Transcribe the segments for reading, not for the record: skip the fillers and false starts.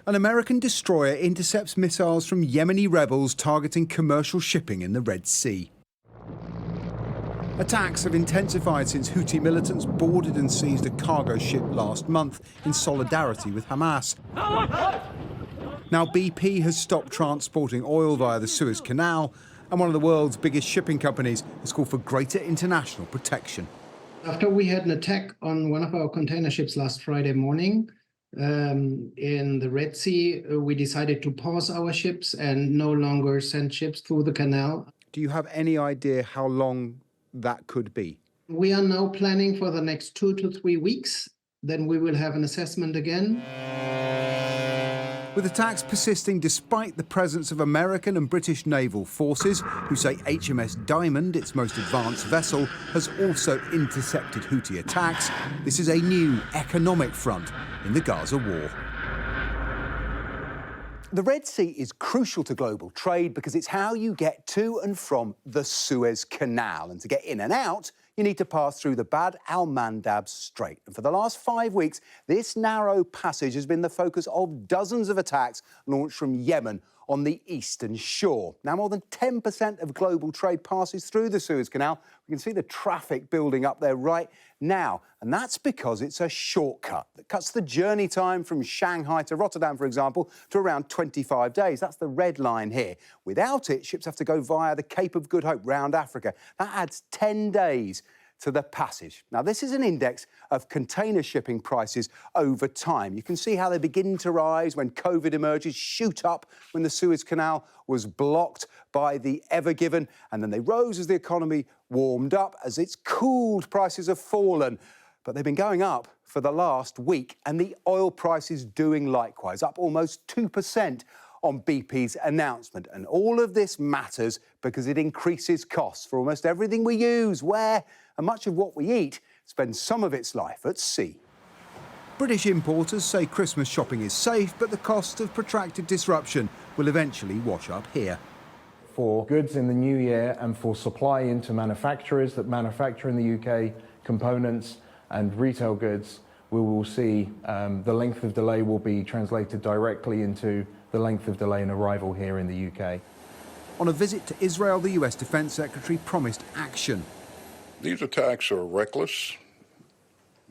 An American destroyer intercepts missiles from Yemeni rebels targeting commercial shipping in the Red Sea. Attacks have intensified since Houthi militants boarded and seized a cargo ship last month in solidarity with Hamas. Now BP has stopped transporting oil via the Suez Canal, and one of the world's biggest shipping companies has called for greater international protection. After we had an attack on one of our container ships last Friday morning in the Red Sea, we decided to pause our ships and no longer send ships through the canal. Do you have any idea how long that could be? We are now planning for the next 2 to 3 weeks. Then we will have an assessment again. With attacks persisting despite the presence of American and British naval forces, who say HMS Diamond, its most advanced vessel, has also intercepted Houthi attacks, this is a new economic front in the Gaza war. The Red Sea is crucial to global trade because it's how you get to and from the Suez Canal. And to get in and out, you need to pass through the Bab al-Mandab Strait. And for the last 5 weeks, this narrow passage has been the focus of dozens of attacks launched from Yemen on the eastern shore. Now, more than 10% of global trade passes through the Suez Canal. We can see the traffic building up there right now. And that's because it's a shortcut that cuts the journey time from Shanghai to Rotterdam, for example, to around 25 days. That's the red line here. Without it, ships have to go via the Cape of Good Hope round Africa. That adds 10 days to the passage. Now, this is an index of container shipping prices over time. You can see how they begin to rise when COVID emerges, shoot up when the Suez Canal was blocked by the Ever Given, and then they rose as the economy warmed up. As it's cooled, prices have fallen, but they've been going up for the last week, and the oil price is doing likewise, up almost 2% on BP's announcement. And all of this matters because it increases costs for almost everything we use, wear, and much of what we eat spends some of its life at sea. British importers say Christmas shopping is safe, but the cost of protracted disruption will eventually wash up here. For goods in the new year and for supply into manufacturers that manufacture in the UK, components and retail goods, we will see the length of delay will be translated directly into the length of delay in arrival here in the UK. On a visit to Israel, the US Defence Secretary promised action. These attacks are reckless,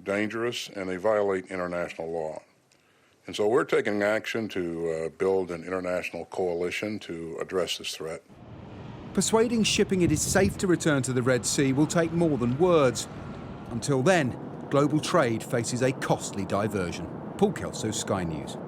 dangerous, and they violate international law. And so we're taking action to build an international coalition to address this threat. Persuading shipping it is safe to return to the Red Sea will take more than words. Until then, global trade faces a costly diversion. Paul Kelso, Sky News.